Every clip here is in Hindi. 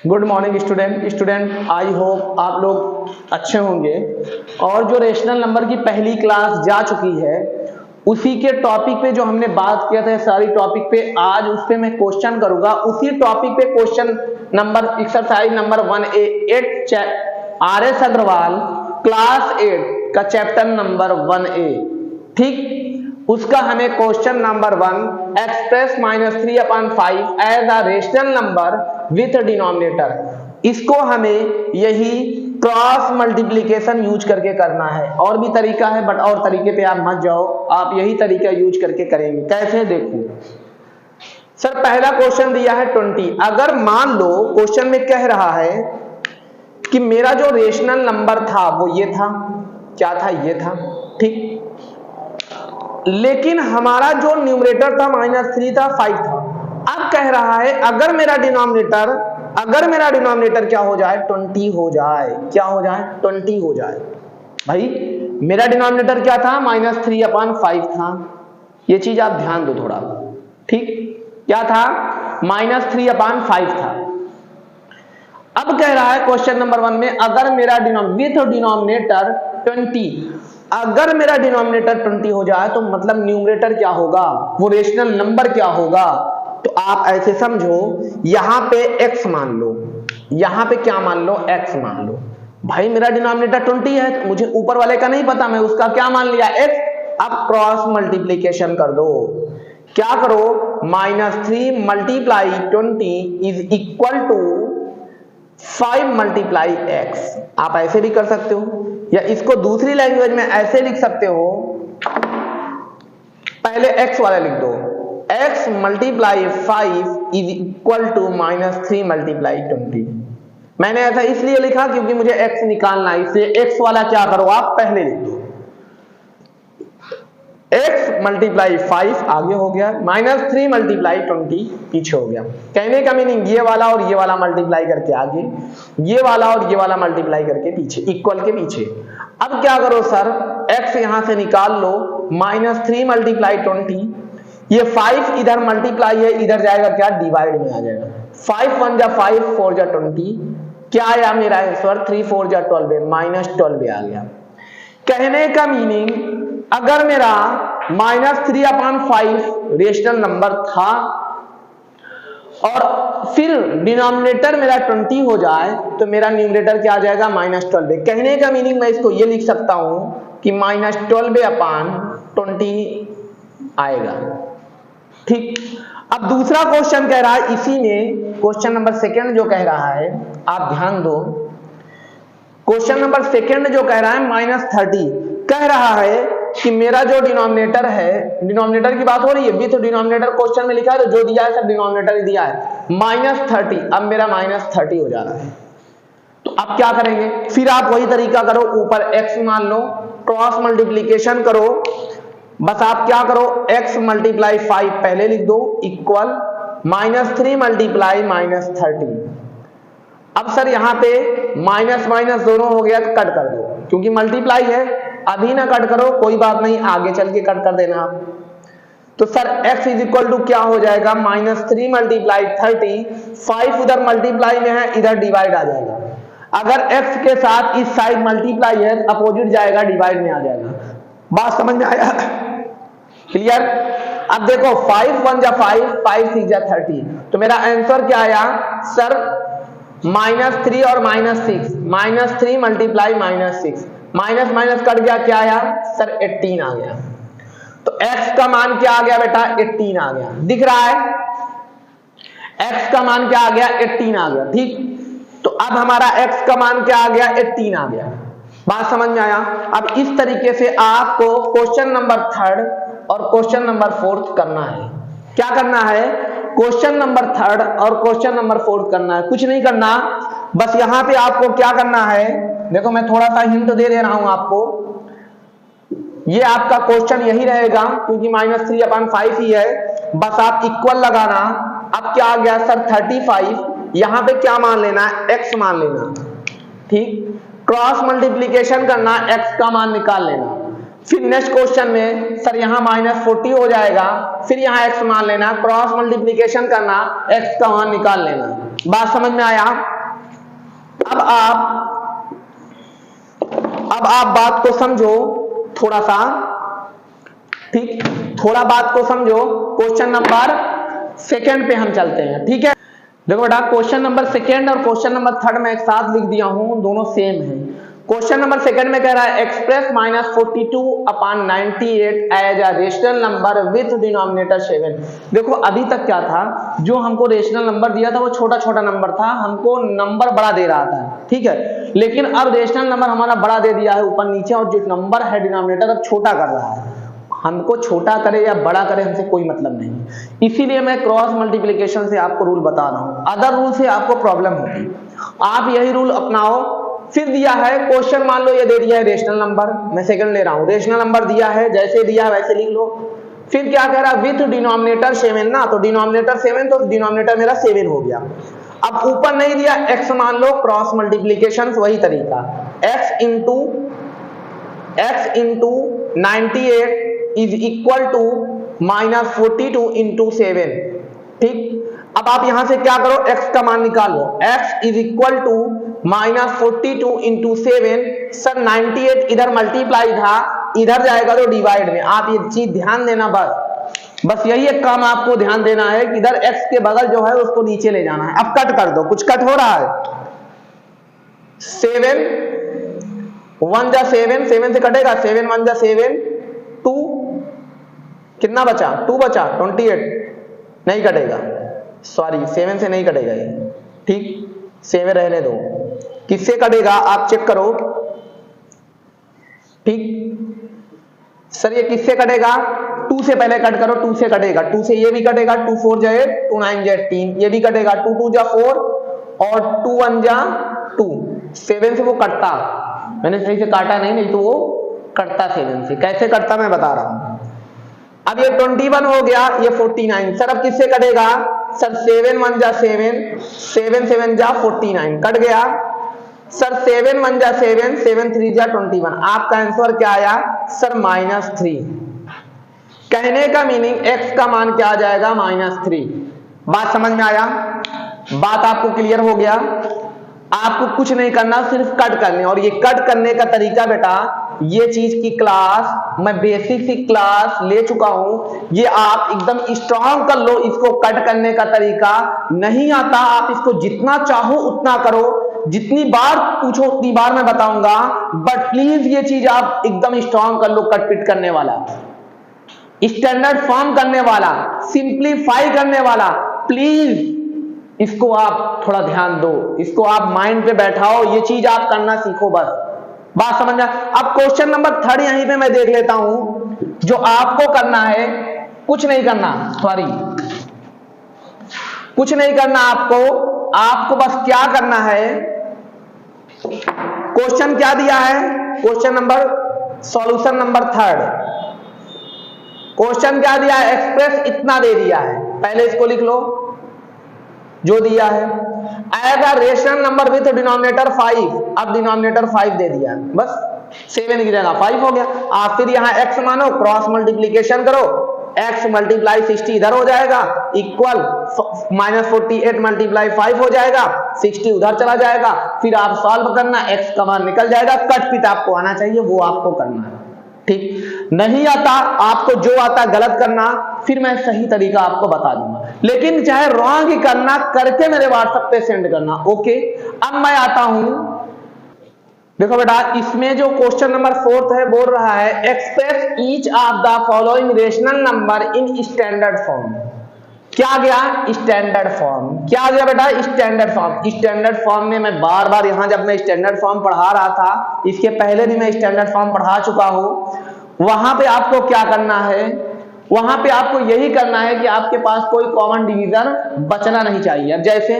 Good morning student I hope आप लोग अच्छे होंगे। और जो रेशनल नंबर की पहली क्लास जा चुकी है उसी के टॉपिक पे जो हमने बात किया था सारी टॉपिक पे आज उस पे मैं क्वेश्चन करूंगा। उसी टॉपिक पे question number exercise number 1A R S Agarwal class 8 का चैप्टर नंबर 1A, ठीक। उसका हमें question number 1 express -3/5 as a rational number with denominator, इसको हमें यही क्रॉस मल्टीप्लिकेशन यूज करके करना है। और भी तरीका है बट और तरीके पे आप मत जाओ, आप यही तरीका यूज करके करेंगे। कैसे देखो सर, पहला क्वेश्चन दिया है 20। अगर मान लो क्वेश्चन में कह रहा है कि मेरा जो रेशनल नंबर था वो ये था, क्या था, ये था, ठीक। लेकिन हमारा जो न्यूमरेटर था -3 था, 5 था। अब कह रहा है अगर मेरा डिनोमिनेटर क्या हो जाए, 20 हो जाए। क्या हो जाए, 20 हो जाए। भाई मेरा डिनोमिनेटर क्या था, -3/5 था। ये चीज आप ध्यान दो थोड़ा, ठीक। क्या था, -3/5 था। अब कह रहा है क्वेश्चन नंबर 1 में अगर मेरा डिनोमिनेटर 20, अगर मेरा डिनोमिनेटर 20 हो जाए तो मतलब न्यूमरेटर क्या होगा, वो रेशनल नंबर क्या होगा। तो आप ऐसे समझो, यहां पे x मान लो, यहां पे क्या मान लो, x मान लो। भाई मेरा डिनोमिनेटर 20 है तो मुझे ऊपर वाले का नहीं पता, मैं उसका क्या मान लिया, x। अब क्रॉस मल्टीप्लीकेशन कर दो। क्या करो, -3 × 20 इज इक्वल टू 5 × x। आप ऐसे भी कर सकते हो या इसको दूसरी लैंग्वेज में ऐसे लिख सकते हो। पहले x वाला लिख दो, x × 5 इज इक्वल टू -3 × 20। मैंने ऐसा इसलिए लिखा क्योंकि मुझे x निकालना है, इसलिए x वाला क्या करो, आप पहले लिख दो। x × 5 आगे हो गया, -3 × 20 पीछे हो गया। कहने का मीनिंग ये वाला और ये वाला मल्टीप्लाई करके आगे, ये वाला और ये वाला मल्टीप्लाई करके पीछे, इक्वल के पीछे। अब क्या करो सर, x यहां से निकाल लो, -3 × 20, ये 5 इधर मल्टीप्लाई है, इधर जाएगा क्या, डिवाइड में आ जाएगा। 5 1 × 5 4 × 20, क्या आया मेरा आंसर, 3 4 × 12 -12 आ गया। कहने का मीनिंग अगर मेरा -3/5 रेशनल नंबर था और फिर डिनोमिनेटर मेरा 20 हो जाए तो मेरा न्यूमरेटर क्या आ जाएगा, -12। कहने का मीनिंग मैं इसको ये लिख सकता हूं कि -12/20 आएगा, ठीक। अब दूसरा क्वेश्चन कह रहा है, इसी में क्वेश्चन नंबर 2 जो कह रहा है, आप ध्यान दो। क्वेश्चन नंबर 2 जो कह रहा है -30, कह रहा है कि मेरा जो डिनोमिनेटर है, डिनोमिनेटर की बात हो रही है, विथ डिनोमिनेटर क्वेश्चन में लिखा है तो जो दिया है सब डिनोमिनेटर ही दिया है, -30। अब मेरा -30 हो जा रहा है, तो अब क्या करेंगे, फिर आप वही तरीका करो, ऊपर x मान लो, क्रॉस मल्टीप्लीकेशन करो। बस आप क्या करो, x × 5 पहले लिख दो, इक्वल -3 × -30। अब सर यहाँ पे माइनस माइनस दोनों हो गया तो कट कर दो, क्योंकि मल्टीप्लाई है। अभी ना कट करो, कोई बात नहीं, आगे चल के कट कर देना आप। तो sir x is equal to क्या हो जाएगा, -3 × 30, 5 उधर मल्टीप्लाई में है, इधर डिवाइड आ जाएगा। अगर x के साथ इस साइड मल्टीप्लाई है, अपोजिट जाएगा, डिवाइड में आ जाएगा। बात समझ में आया, क्लियर। अब देखो 5 1 × 5, 5 6 × 30, तो मेरा आंसर क्या आया सर, -3 और -6, -3 × -6, माइनस माइनस कट गया, क्या आया सर, 18 आ गया। तो x का मान क्या आ गया बेटा, 18 आ गया। दिख रहा है, x का मान क्या आ गया, 18 आ गया, ठीक। तो अब हमारा x का मान क्या आ गया, 18 आ गया। बात समझ में आया। अब इस तरीके से आपको क्वेश्चन नंबर 3 और क्वेश्चन नंबर 4 करना है। क्या करना है, क्वेश्चन नंबर 3 और क्वेश्चन नंबर 4 करना है। कुछ नहीं करना, बस यहां पे आपको क्या करना है, देखो मैं थोड़ा सा हिंट दे रहा हूं आपको। ये आपका क्वेश्चन यही रहेगा क्योंकि -3/5 ही है, बस आप इक्वल लगाना। अब क्या आ गया सर, 35, यहां पे क्या मान लेना है, x मान लेना, ठीक। क्रॉस मल्टीप्लीकेशन करना, x का मान निकाल लेना। फिर नेक्स्ट क्वेश्चन में सर यहाँ -40 हो जाएगा, फिर यहाँ x मान लेना, क्रॉस मल्टीप्लीकेशन करना, x का मान निकाल लेना। बात समझ में आया? अब आप बात को समझो थोड़ा सा, ठीक, थोड़ा बात को समझो। क्वेश्चन नंबर सेकंड पे हम चलते हैं, ठीक है। देखो बेटा, क्वेश्चन नंबर सेकंड और क्वेश्चन नंबर थर्ड में एक साथ लिख दिया हूं, दोनों सेम है। क्वेश्चन नंबर सेकंड में कह रहा है express -42/98 as a rational number with denominator 7। देखो अभी तक क्या था, जो हमको रेशनल नंबर दिया था वो छोटा छोटा नंबर था, हमको नंबर बड़ा दे रहा था, ठीक है। लेकिन अब रेशनल नंबर हमारा बड़ा दे दिया है ऊपर नीचे, और जो नंबर है डिनोमिनेटर अब छोटा कर रहा है। हमको छोटा करे या बड़ा करे हमसे कोई मतलब नहीं, इसीलिए मैं क्रॉस मल्टीप्लिकेशन से आपको रूल बता रहा हूं, अदर रूल से आपको प्रॉब्लम होगी। आप यही रूल अपनाओ। फिर दिया है क्वेश्चन, मान लो ये दे दिया है रेशनल नंबर, मैं सेकंड ले रहा हूं, रेशनल नंबर दिया है, जैसे दिया है वैसे लिख लो। फिर क्या कह रहा है, विथ डिनोमिनेटर 7 ना, तो डिनोमिनेटर 7, तो डिनोमिनेटर मेरा 7 हो गया। अब ऊपर नहीं दिया x मान लो, क्रॉस मल्टीप्लिकेशन वही तरीका, x into 98 is equal to -42 into 7, ठीक। अब आप यहां से क्या करो, x का मान निकालो, x is equal to -42 into 7। Sir 98 इधर मल्टीप्लाई था, इधर जाएगा तो डिवाइड में, आप ये चीज ध्यान देना, बस यही एक काम आपको ध्यान देना है कि इधर x के बगल जो है उसको नीचे ले जाना है। अब कट कर दो, कुछ कट हो रहा है, 7 1 जा 7, 7 से कटेगा, 7 1 जा 7, 2 कितना बचा, 2 बचा, 28 नहीं कटेगा, सॉरी 7 से नहीं कटेगा ये, ठीक, 7 रहने दो। किससे कटेगा आप चेक करो, ठीक। सर ये किससे कटेगा, 2 से पहले कट करो, 2 से कटेगा, 2 से ये भी कटेगा, 2 4 जा 8, 2 9 जा 3, ये भी कटेगा, 2 2 जा 4 और 2 1 जा 2, 7 से वो कटता, मैंने सही से काटा नहीं तो वो कटता 7 से। कैसे कटता मैं बता रहा हूं। अब ये 21 हो गया, ये 49। सर अब किससे कटेगा, सर 7 1 जा 7, 7 7 जा 49, कट गया। सर 7 1 जा 7, 7 3 जा 21। आपका आंसर क्या आया, सर -3। कहने का मीनिंग x का मान क्या आ जाएगा, -3। बात समझ में आया, बात आपको क्लियर हो गया। आपको कुछ नहीं करना, सिर्फ कट करने, और ये कट करने का तरीका बेटा, ये चीज की क्लास मैं बेसिक सी क्लास ले चुका हूं, ये आप एकदम स्ट्रांग कर लो। इसको कट करने का तरीका नहीं आता, आप इसको जितना चाहो उतना करो, जितनी बार पूछो उतनी बार मैं बताऊंगा, बट प्लीज ये चीज आप एकदम स्ट्रांग कर लो। कट पिट करने वाला, स्टैंडर्ड फॉर्म करने वाला, सिंप्लीफाई करने वाला, प्लीज इसको आप थोड़ा ध्यान दो, इसको आप माइंड पे बैठाओ, ये चीज आप करना सीखो, बस बात समझ में। अब क्वेश्चन नंबर थर्ड यहीं पे मैं देख लेता हूं, जो आपको करना है, कुछ नहीं करना, सॉरी कुछ नहीं करना आपको बस क्या करना है, क्वेश्चन क्या दिया है, question number, solution number third, question क्या दिया है, एक्सप्रेस इतना दे दिया है, पहले इसको लिख लो जो दिया है। आएगा रेशनल नंबर विथ डिनोमिनेटर 5, अब डिनोमिनेटर 5 दे दिया, बस 7 की जगह 5 हो गया। आप फिर यहाँ x मानो, क्रॉस मल्टीप्लीकेशन करो, x मल्टीप्लाई 60 इधर हो जाएगा, इक्वल -48 मल्टीप्लाई 5 हो जाएगा, 60 उधर चला जाएगा। फिर आप सॉल्व करना, x का मान निकल जाएगा। कट पिट आपको आना चाहिए, वो आपको करना है, ठीक। नहीं आता आपको, जो आता गलत करना, फिर मैं सही तरीका आपको बता दूंगा, लेकिन चाहे रॉन्ग ही करना, करके मेरे व्हाट्सएप पे सेंड करना, ओके। अब मैं आता हूं, देखो बेटा, इसमें जो क्वेश्चन नंबर 4 है बोल रहा है express each of the following rational number in standard form. क्या गया, स्टैंडर्ड फॉर्म। क्या गया बेटा, स्टैंडर्ड फॉर्म। स्टैंडर्ड फॉर्म में मैं बार बार यहां, जब मैं स्टैंडर्ड फॉर्म पढ़ा रहा था, इसके पहले भी मैं स्टैंडर्ड फॉर्म पढ़ा चुका हूं। वहां पे आपको क्या करना है, वहां पे आपको यही करना है कि आपके पास कोई कॉमन डिवीजन बचना नहीं चाहिए। अब जैसे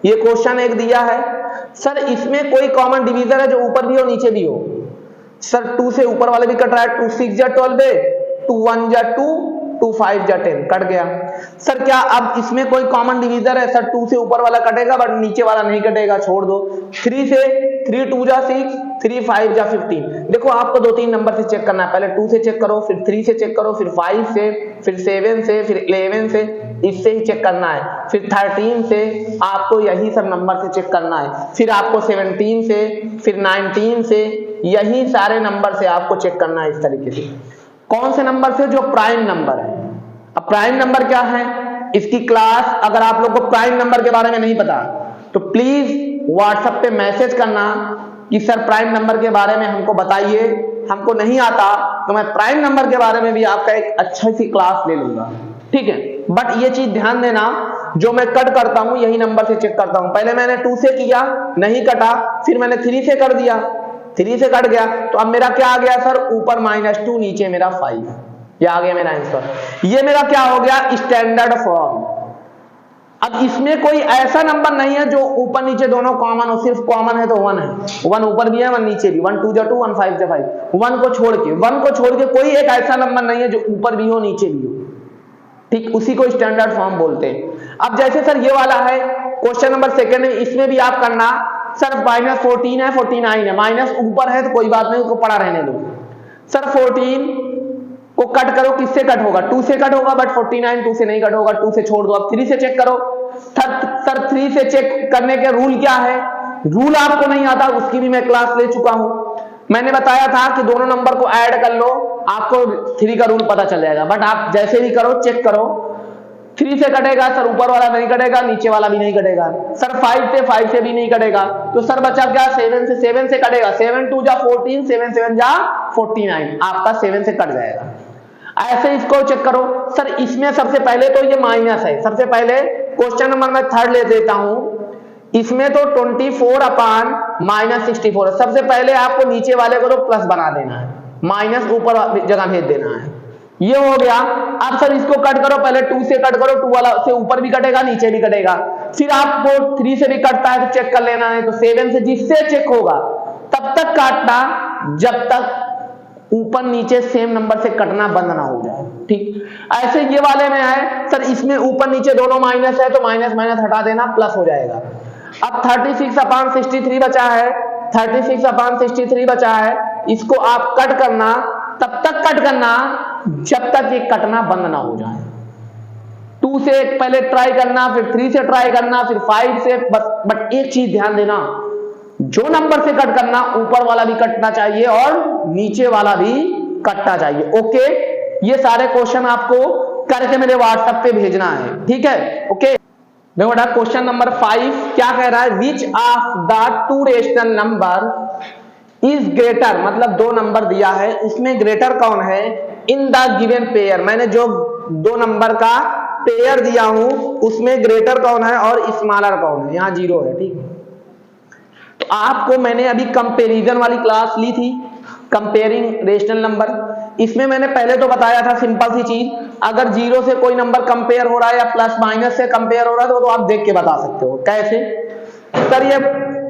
ये क्वेश्चन एक दिया है, सर इसमें कोई कॉमन डिवीजन है जो ऊपर भी हो नीचे भी हो। सर 2 से ऊपर वाले भी कट रहा है, 2 6 जा 12, 2 1 जा 2, 2 5 जा 10, कट गया। सर क्या अब इसमें कोई कॉमन डिवीजन है, सर 2 से ऊपर वाला कटेगा बट नीचे वाला नहीं कटेगा, छोड़ दो। 3 से 3 2 जा 6, 3 5 जा 15। देखो आपको 2-3 नंबर से चेक करना है, पहले 2 से चेक करो, फिर 3 से चेक करो, फिर 5 से, फिर 7 से, फिर 11 से, इससे ही चेक करना है, फिर 13 से, आपको यही सब नंबर से चेक करना है, फिर आपको 17 से, फिर 19 से, यही सारे नंबर से आपको चेक करना है इस तरीके से। कौन से नंबर से? जो प्राइम नंबर है। अब प्राइम नंबर क्या है, इसकी क्लास, अगर आप लोग को प्राइम नंबर के बारे में नहीं पता तो प्लीज व्हाट्सएप पे मैसेज करना कि सर प्राइम नंबर के बारे में हमको बताइए, हमको नहीं आता तो मैं प्राइम नंबर के बारे में भी आपका एक अच्छी सी क्लास ले लूंगा, ठीक है। बट ये चीज ध्यान देना, जो मैं कट करता हूं यही नंबर से चेक करता हूं। पहले मैंने 2 से किया, नहीं कटा, फिर मैंने 3 से कर दिया, 3 से कट गया, तो अब मेरा क्या आ गया सर? ऊपर -2, नीचे मेरा 5, ये आ गया मेरा आंसर। ये मेरा क्या हो गया? Standard form. अब इसमें कोई ऐसा नंबर नहीं है जो ऊपर नीचे दोनों कॉमन हो, सिर्फ कॉमन है तो 1 है, 1 ऊपर भी है 1 नीचे भी, 1 2 जा 2, 1 5 जा 5, 1 को छोड़ के कोई एक ऐसा नंबर नहीं है जो ऊपर भी हो नीचे भी हो, ठीक, उसी को स्टैंडर्ड फॉर्म बोलते हैं। अब जैसे सर ये वाला है क्वेश्चन नंबर 2 है, इसमें भी आप करना सर -14 है 49 है, माइनस ऊपर है तो कोई बात नहीं, उसको पड़ा रहने दो। सर 14 को कट करो, किससे कट होगा? 2 से कट होगा, बट 49 2 से नहीं कट होगा, 2 से छोड़ दो। अब 3 से चेक करो। सर 3 से चेक करने के रूल क्या है? रूल आपको नहीं आता, उसकी भी मैं क्लास ले चुका हूं। मैंने बताया था कि दोनों नंबर को ऐड कर लो, आपको 3 का रूल पता चल जाएगा। बट आप जैसे भी करो चेक करो, 3 से कटेगा सर, ऊपर वाला नहीं कटेगा, नीचे वाला भी नहीं कटेगा। सर 5 से भी नहीं कटेगा, तो सर बचा क्या? 7 से कटेगा, 7 2 जा 14, 7 7 जा 49, आपका 7 से कट जाएगा। ऐसे इसको चेक करो। सर इसमें सबसे पहले तो ये माइनस है, सबसे पहले क्वेश्चन नंबर मैं 3 ले देता हूं। इसमें तो 24/-64 है। सबसे पहले आपको नीचे वाले को तो प्लस बना देना है, माइनस ऊपर जगह भेज देना है, ये हो गया। अब सर इसको कट करो, पहले 2 से कट करो, 2 वाला से ऊपर भी कटेगा नीचे भी कटेगा, फिर आपको 3 से भी कटता है तो चेक कर लेना है, तो 7 से जिससे चेक होगा तब तक काटना जब तक ऊपर नीचे सेम नंबर से कटना बंद ना हो जाए, ठीक। ऐसे ये वाले में है सर, इसमें ऊपर नीचे दोनों माइनस है तो माइनस माइनस हटा देना, प्लस हो जाएगा। अब 36/63 बचा है, 36/63 बचा है, इसको आप कट करना, तब तक कट करना जब तक ये कटना बंद ना हो जाए। 2 से पहले ट्राई करना, फिर 3 से ट्राई करना, फिर 5 से, बट एक चीज ध्यान देना, जो नंबर से कट करना ऊपर वाला भी कटना चाहिए और नीचे वाला भी कटना चाहिए, ओके। ये सारे क्वेश्चन आपको करके मेरे व्हाट्सएप पे भेजना है, ठीक है, ओके। देखो क्वेश्चन नंबर 5 क्या कह रहा है? Which of the 2 rational number is greater, मतलब 2 नंबर दिया है, उसमें ग्रेटर कौन है इन द गिवन पेयर। मैंने जो 2 नंबर का पेयर दिया हूं उसमें ग्रेटर कौन है और स्मॉलर कौन है, यहां 0 है, ठीक। तो आपको मैंने अभी कंपैरिजन वाली क्लास ली थी, कंपेयरिंग रेशनल नंबर। इसमें मैंने पहले तो बताया था सिंपल सी चीज, अगर 0 से कोई नंबर कंपेयर हो रहा है या प्लस माइनस से कंपेयर हो रहा है तो आप देख के बता सकते हो। कैसे? सर ये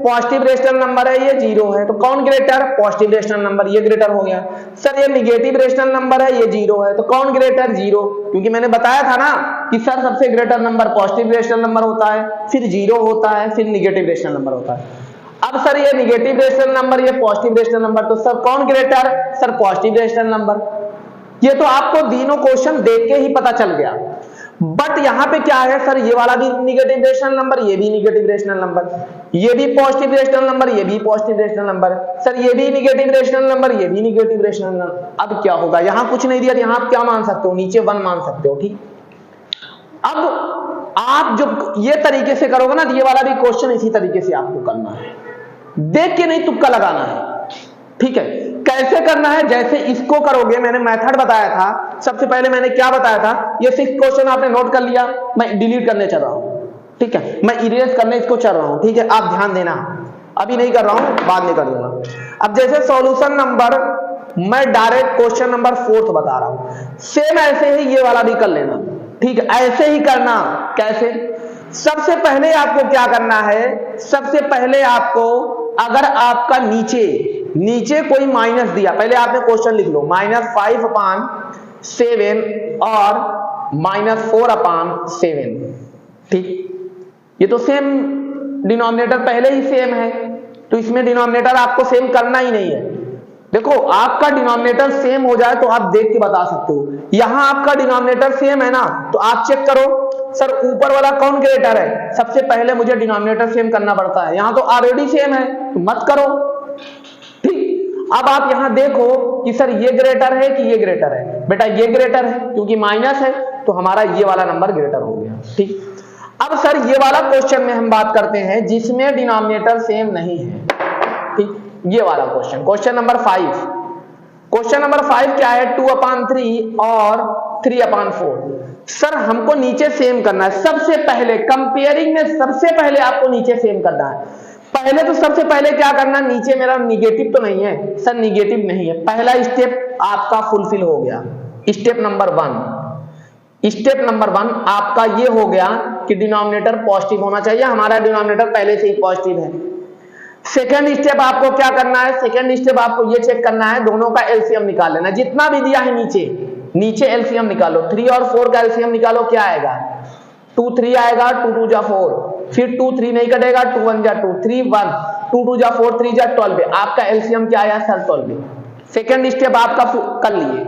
पॉजिटिव रेशनल नंबर है, ये 0 है, तो कौन ग्रेटर? पॉजिटिव रेशनल नंबर, ये ग्रेटर हो गया। सर ये निगेटिव रेशनल नंबर है, ये 0 है, तो कौन ग्रेटर? 0, क्योंकि मैंने बताया था ना कि सर सबसे greater number positive rational number होता है, फिर 0 होता है, फिर निगेटिव रेशनल नंबर होता है। अब सर ये निगेटिव रेशनल नंबर, ये पॉजिटिव रेशनल नंबर, तो सर कौन greater? Sir positive rational number. ये तो आपको तीनों क्वेश्चन देख के ही पता चल गया। बट यहां पे क्या है सर, ये वाला भी निगेटिव रेशनल नंबर, ये भी निगेटिव रेशनल नंबर, ये भी पॉजिटिव रेशनल नंबर, ये भी पॉजिटिव रेशनल नंबर, सर ये भी निगेटिव रेशनल नंबर, ये भी निगेटिव रेशनल नंबर। अब क्या होगा? यहां कुछ नहीं दिया, यहां आप क्या मान सकते हो? नीचे 1 मान सकते हो, ठीक। अब आप जो ये तरीके से करोगे ना, ये वाला भी क्वेश्चन इसी तरीके से आपको करना है, देख के नहीं तुक्का लगाना है, ठीक है। कैसे करना है? जैसे इसको करोगे, मैंने मेथड बताया था। सबसे पहले मैंने क्या बताया था, ये 6 क्वेश्चन आपने नोट कर लिया, मैं डिलीट करने चल रहा हूं, ठीक है, मैं इरेज करने इसको चल रहा हूं, ठीक है। आप ध्यान देना, अभी नहीं कर रहा हूं, बाद में कर दूंगा। अब जैसे सॉल्यूशन नंबर, मैं डायरेक्ट क्वेश्चन नंबर 4 बता रहा हूं, सेम ऐसे ही ये वाला भी कर लेना, ठीक है। ऐसे ही करना। कैसे? सबसे पहले आपको क्या करना है, सबसे पहले आपको, अगर आपका नीचे कोई माइनस दिया, पहले आपने क्वेश्चन लिख लो, -5/7 और -4/7, ठीक। ये तो सेम डिनोमिनेटर पहले ही सेम है, तो इसमें डिनोमिनेटर आपको सेम करना ही नहीं है। देखो आपका डिनोमिनेटर सेम हो जाए तो आप देख के बता सकते हो। यहां आपका डिनोमिनेटर सेम है ना, तो आप चेक करो सर ऊपर वाला कौन ग्रेटर है। सबसे पहले मुझे डिनोमिनेटर सेम करना पड़ता है, यहां तो ऑलरेडी सेम है तो मत करो। ठीक, अब आप यहां देखो कि सर ये ग्रेटर है कि ये ग्रेटर है। बेटा ये ग्रेटर है क्योंकि माइनस है, तो हमारा ये वाला नंबर ग्रेटर हो गया। ठीक, अब सर ये वाला क्वेश्चन में हम बात करते हैं जिसमें डिनोमिनेटर सेम नहीं है। ठीक, ये वाला question, question number 5। Question number 5 क्या है, 2/3 और 3/4। सर हमको नीचे सेम करना है। सबसे पहले कंपेयरिंग में सबसे पहले आपको नीचे सेम करना है। पहले तो सबसे पहले क्या करना, नीचे मेरा निगेटिव तो नहीं है सर, निगेटिव नहीं है। पहला स्टेप आपका फुलफिल हो गया। स्टेप नंबर 1 आपका ये हो गया कि डिनोमिनेटर पॉजिटिव होना चाहिए। हमारा डिनोमिनेटर पहले से ही पॉजिटिव है। सेकेंड स्टेप आपको क्या करना है, सेकेंड स्टेप आपको ये चेक करना है, दोनों का एलसीएम निकाल लेना। जितना भी दिया है नीचे एलसीएम निकालो। 3 और 4 का एलसीएम निकालो, क्या आएगा, 2 3 आएगा, 2 2 जा 4, फिर 2 3 नहीं कटेगा, 2 1 जा 2, 3 1, 2 2 जा 4, 3 जा 12। आपका एलसीएम क्या आया सर, 12। सेकेंड स्टेप आपका कर लिए।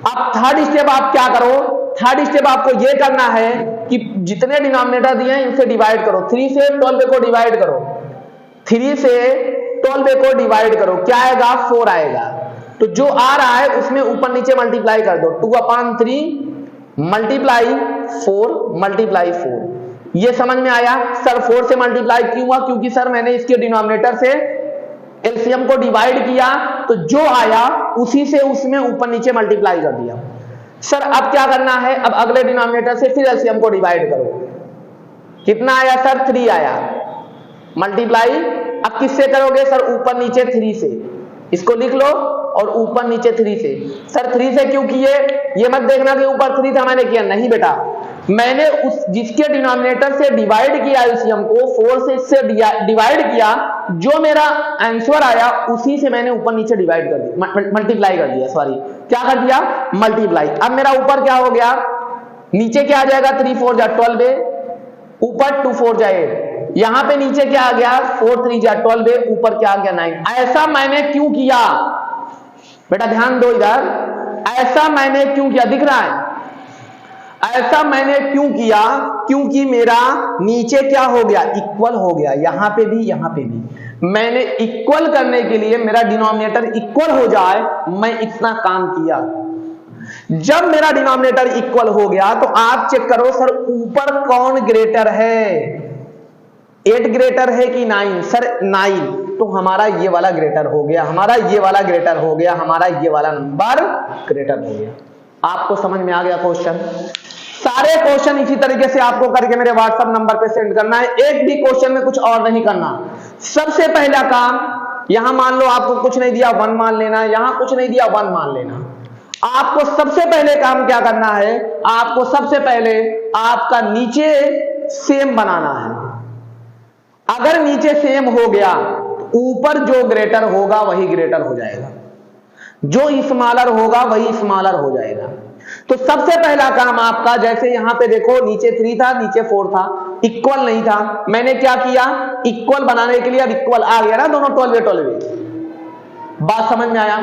अब थर्ड स्टेप आप क्या करो, थर्ड स्टेप आपको ये करना है कि जितने डिनोमिनेटर दिए हैं इनसे डिवाइड करो। 3 से 12 को डिवाइड करो, 3 से 12 को डिवाइड करो, क्या आएगा, 4 आएगा। तो जो आ रहा है उसमें ऊपर नीचे मल्टीप्लाई कर दो। 2/3 मल्टीप्लाई 4 ये समझ में आया। सर 4 से मल्टीप्लाई क्यों हुआ, क्योंकि सर मैंने इसके डिनोमिनेटर से एलसीएम को डिवाइड किया, तो जो आया उसी से उसमें ऊपर नीचे मल्टीप्लाई कर दिया। सर अब क्या करना है, अब अगले डिनोमिनेटर से फिर एलसीएम को डिवाइड करो। कितना आया सर, 3 आया, मल्टीप्लाई अब किससे करोगे सर, ऊपर नीचे 3 से। इसको लिख लो और ऊपर नीचे 3 से। सर 3 से क्यों किए, ये मत देखना कि ऊपर 3 था मैंने किया, नहीं बेटा, मैंने उस जिसके डिनोमिनेटर से डिवाइड किया एलसीएम को, 4 से इससे डिवाइड किया, जो मेरा आंसर आया उसी से मैंने ऊपर नीचे डिवाइड कर दिया, मल्टीप्लाई कर दिया, सॉरी क्या कर दिया, मल्टीप्लाई। अब मेरा ऊपर क्या हो गया, नीचे क्या आ जाएगा, 3 4 जा 12, ऊपर 2 4 जा 8, यहां पे नीचे क्या आ गया, 4 3 जा 12, ऊपर क्या आ गया 9। ऐसा मैंने क्यों किया बेटा, ध्यान दो इधर, ऐसा मैंने क्यों किया, दिख रहा है, ऐसा मैंने क्यों किया, क्योंकि मेरा नीचे क्या हो गया, इक्वल हो गया, यहां पे भी यहां पे भी। मैंने इक्वल करने के लिए, मेरा डिनोमिनेटर इक्वल हो जाए, मैं इतना काम किया। जब मेरा डिनोमिनेटर इक्वल हो गया तो आप चेक करो सर ऊपर कौन ग्रेटर है, 8 ग्रेटर है कि 9, सर 9, तो हमारा ये वाला ग्रेटर हो गया, हमारा ये वाला ग्रेटर हो गया, हमारा ये वाला नंबर ग्रेटर हो गया। आपको समझ में आ गया क्वेश्चन। सारे क्वेश्चन इसी तरीके से आपको करके मेरे व्हाट्सएप नंबर पे सेंड करना है। एक भी क्वेश्चन में कुछ और नहीं करना। सबसे पहला काम, यहां मान लो आपको कुछ नहीं दिया 1 मान लेना, यहां कुछ नहीं दिया 1 मान लेना। आपको सबसे पहले काम क्या करना है, आपको सबसे पहले आपका नीचे सेम बनाना है। अगर नीचे सेम हो गया, ऊपर जो ग्रेटर होगा वही ग्रेटर हो जाएगा, जो स्मॉलर होगा वही स्मॉलर हो जाएगा। तो सबसे पहला काम आपका, जैसे यहां पे देखो नीचे 3 था, नीचे 4 था, इक्वल नहीं था, मैंने क्या किया, इक्वल बनाने के लिए अब इक्वल आ गया ना दोनों, 12 12। बात समझ में आया।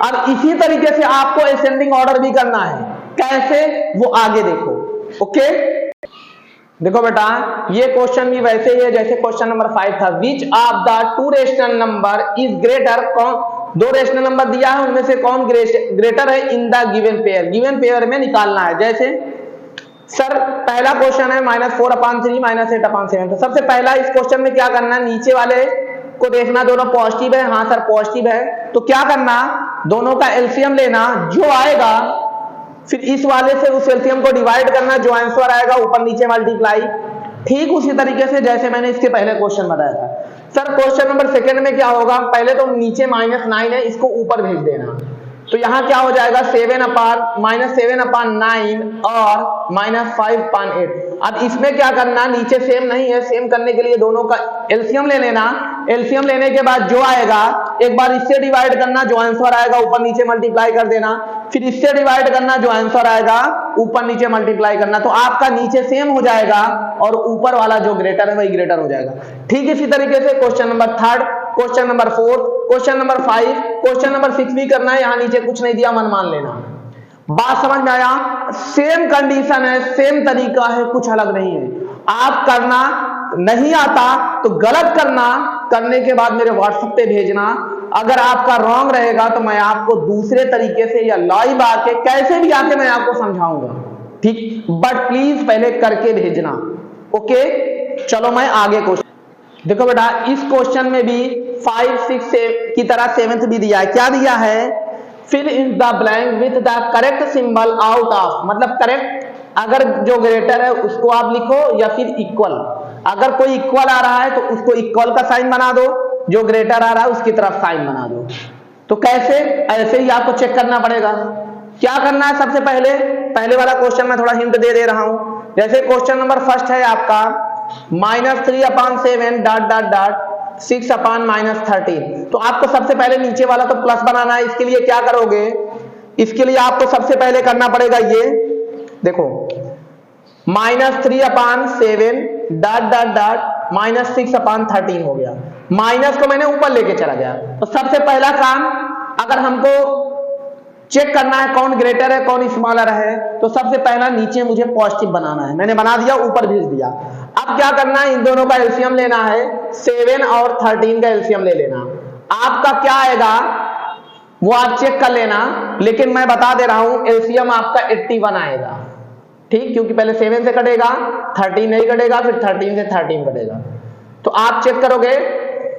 अब इसी तरीके से आपको असेंडिंग ऑर्डर भी करना है। कैसे, वो आगे देखो। ओके, देखो बेटा, ये क्वेश्चन भी वैसे ही है जैसे क्वेश्चन नंबर 5 था। विच of the 2 rational number is greater, कौन 2 रेशनल नंबर दिया है उनमें से कौन ग्रेटर है in the given pair. Given pair में निकालना है। जैसे सर पहला क्वेश्चन है -4/3 -8/7। तो सबसे पहला इस क्वेश्चन में क्या करना है, नीचे वाले को देखना दोनों पॉजिटिव है, हाँ सर पॉजिटिव है, तो क्या करना, दोनों का एलसीएम लेना, जो आएगा फिर इस वाले से उस एलसीएम को डिवाइड करना, जो आंसर आएगा ऊपर नीचे मल्टीप्लाई। ठीक उसी तरीके से जैसे मैंने इसके पहले क्वेश्चन बताया था। सर क्वेश्चन नंबर सेकंड में क्या होगा, पहले तो नीचे -9 है, इसको ऊपर भेज देना, तो यहां क्या हो जाएगा, -7/9 और -5/8। अब इसमें क्या करना, नीचे सेम नहीं है, सेम करने के लिए दोनों का एलसीएम ले लेना। एलसीएम लेने के बाद जो आएगा एक बार इससे डिवाइड करना, जो आंसर आएगा ऊपर नीचे मल्टीप्लाई कर देना, फिर इससे डिवाइड करना, जो आंसर आएगा ऊपर नीचे मल्टीप्लाई करना। तो आपका नीचे सेम हो जाएगा और ऊपर वाला जो ग्रेटर है वही ग्रेटर हो जाएगा। ठीक इसी तरीके से question number 3 question number 4, question number 5, question number 6 भी करना है। यहां नीचे कुछ नहीं दिया, मन मान लेना। बात समझ में आया? सेम कंडीशन है, सेम तरीका है, कुछ अलग नहीं है। आप करना, नहीं आता तो गलत करना, करने के बाद मेरे व्हाट्सएप पे भेजना। अगर आपका रॉन्ग रहेगा तो मैं आपको दूसरे तरीके से या लाइव आके, कैसे भी आके मैं आपको समझाऊंगा, ठीक। बट प्लीज पहले करके भेजना, ओके। चलो मैं आगे क्वेश्चन देखो बेटा, इस क्वेश्चन में भी 5, 6 की तरह 7th भी दिया है। क्या दिया है? Fill in the blank with the correct symbol out of, मतलब करेक्ट, अगर जो ग्रेटर है उसको आप लिखो या फिर इक्वल। अगर कोई इक्वल आ रहा है तो उसको इक्वल का साइन बना दो, जो ग्रेटर आ रहा है उसकी तरफ साइन बना दो। तो कैसे? ऐसे ही आपको चेक करना पड़ेगा। क्या करना है? सबसे पहले वाला क्वेश्चन में थोड़ा हिंट दे रहा हूं। जैसे क्वेश्चन नंबर फर्स्ट है आपका -3/7 डॉट डॉट डॉट 6/-13। तो आपको सबसे पहले नीचे वाला तो प्लस बनाना है। इसके लिए क्या करोगे? इसके लिए आपको सबसे पहले करना पड़ेगा ये देखो, -3/7 डॉट डॉट डॉट -6/13 हो गया। माइनस को मैंने ऊपर लेके चला गया। तो सबसे पहला काम, अगर हमको चेक करना है कौन ग्रेटर है कौन स्मॉलर है, तो सबसे पहला नीचे मुझे पॉजिटिव बनाना है। मैंने बना दिया, ऊपर भेज दिया। अब क्या करना है? इन दोनों का एलसीएम लेना है। 7 और 13 का एलसीएम ले लेना। आपका क्या आएगा वो आप चेक कर लेना, लेकिन मैं बता दे रहा हूं एलसीएम आपका 81 आएगा, ठीक। क्योंकि पहले 7 से कटेगा, 13 नहीं कटेगा, फिर 13 से 13 कटेगा। तो आप चेक करोगे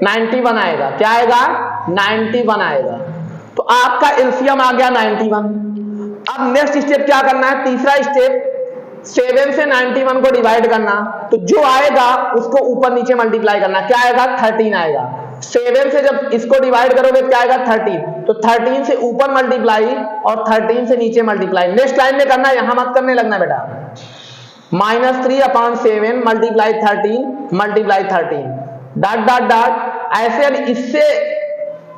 91 आएगा। क्या आएगा? 91 आएगा। तो आपका एलसीएम आ गया 91। अब नेक्स्ट स्टेप क्या करना है? तीसरा स्टेप, 7 से 91 को डिवाइड करना। तो जो आएगा उसको ऊपर नीचे मल्टीप्लाई करना। क्या आएगा? 13 आएगा। 7 से जब इसको डिवाइड करोगे क्या आएगा? 13। तो 13 से ऊपर मल्टीप्लाई और 13 से नीचे मल्टीप्लाई। नेक्स्ट लाइन में करना, यहां मत करने लगना बेटा। -3/7 multiply 13 multiply 13 dot dot dot, ऐसे इससे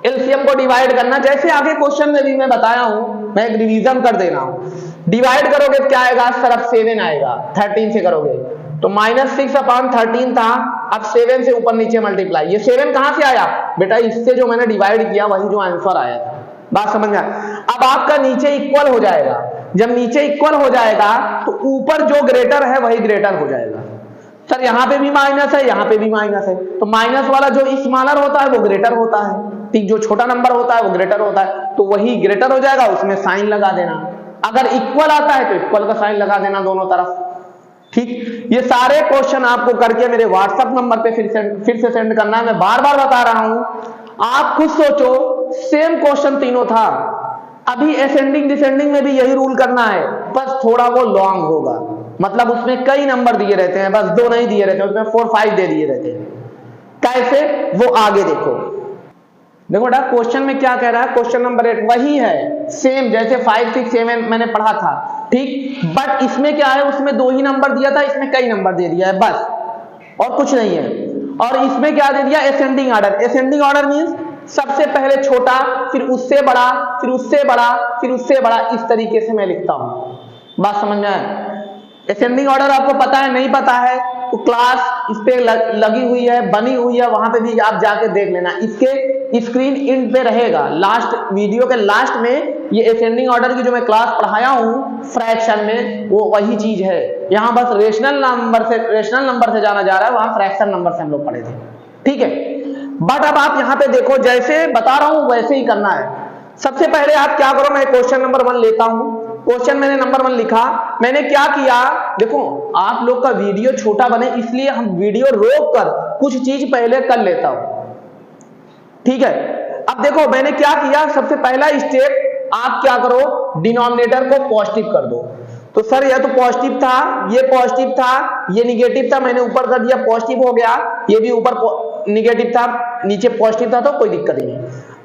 एलसीएम को डिवाइड करना। जैसे आगे क्वेश्चन में भी मैं बताया हूं, मैं एक रिवीजन कर दे रहा हूं। डिवाइड करोगे क्या आएगा? सिर्फ 7 आएगा। 13 से करोगे तो -6/13 था। अब 7 से ऊपर नीचे मल्टीप्लाई। ये 7 कहां से आया बेटा? इससे जो मैंने डिवाइड किया वही जो आंसर आया था। बात समझ में? अब आपका नीचे इक्वल हो जाएगा। जब नीचे इक्वल हो जाएगा तो ऊपर जो ग्रेटर है वही ग्रेटर हो जाएगा। सर यहां पे भी माइनस है, यहां पे भी माइनस है, तो माइनस वाला जो स्मॉलर होता है वो ग्रेटर होता है, ठीक। जो छोटा नंबर होता है वो ग्रेटर होता है, तो वही ग्रेटर हो जाएगा, उसमें साइन लगा देना। अगर इक्वल आता है तो इक्वल का साइन लगा देना दोनों तरफ, ठीक। ये सारे क्वेश्चन आपको करके मेरे व्हाट्सएप नंबर पे फिर से सेंड करना है। मैं बार बार बता रहा हूं, आप खुद सोचो, सेम क्वेश्चन तीनों था। अभी असेंडिंग डिसेंडिंग में भी यही रूल करना है, बस थोड़ा वो लॉन्ग होगा, मतलब उसमें कई नंबर दिए रहते हैं, बस 2 नहीं दिए रहते, उसमें 4, 5 दे दिए रहते हैं। कैसे? वो आगे देखो बेटा क्वेश्चन में क्या कह रहा है। क्वेश्चन नंबर 8 वही है, सेम जैसे 5, 6, 7 मैंने पढ़ा था, ठीक। बट इसमें क्या है, उसमें 2 ही नंबर दिया था, इसमें कई नंबर दे दिया है, बस और कुछ नहीं है। और इसमें क्या दे दिया? Ascending order. Ascending order means सबसे पहले छोटा, फिर उससे बड़ा, फिर उससे बड़ा, फिर उससे बड़ा, इस तरीके से मैं लिखता हूं। बात समझ में आए? असेंडिंग ऑर्डर आपको पता है, नहीं पता है तो क्लास इस पे लगी हुई है, बनी हुई है, वहां पे भी आप जाके देख लेना। इसके स्क्रीन इंड पे रहेगा, लास्ट वीडियो के लास्ट में ये असेंडिंग ऑर्डर की जो मैं क्लास पढ़ाया हूं फ्रैक्शन में, वो वही चीज है। यहां बस रेशनल नंबर से जाना जा रहा है, वहां फ्रैक्शन नंबर से हम लोग पढ़े थे, ठीक है। बट अब आप यहां पे देखो, जैसे बता रहा हूं वैसे ही करना है। सबसे पहले आप क्या करो, मैं क्वेश्चन नंबर 1 लेता हूं। क्वेश्चन मैंने नंबर 1 लिखा। मैंने क्या किया, देखो आप लोग का वीडियो छोटा बने इसलिए हम वीडियो रोक कर कुछ चीज पहले कर लेता हूं, ठीक है। अब देखो मैंने क्या किया, सबसे पहला स्टेप आप क्या करो, डिनोमिनेटर को पॉजिटिव कर दो। तो सर यह तो पॉजिटिव था, ये पॉजिटिव था, ये निगेटिव था, मैंने ऊपर कर दिया, पॉजिटिव हो गया। ये भी ऊपर निगेटिव था, नीचे पॉजिटिव था, तो कोई दिक्कत ही नहीं।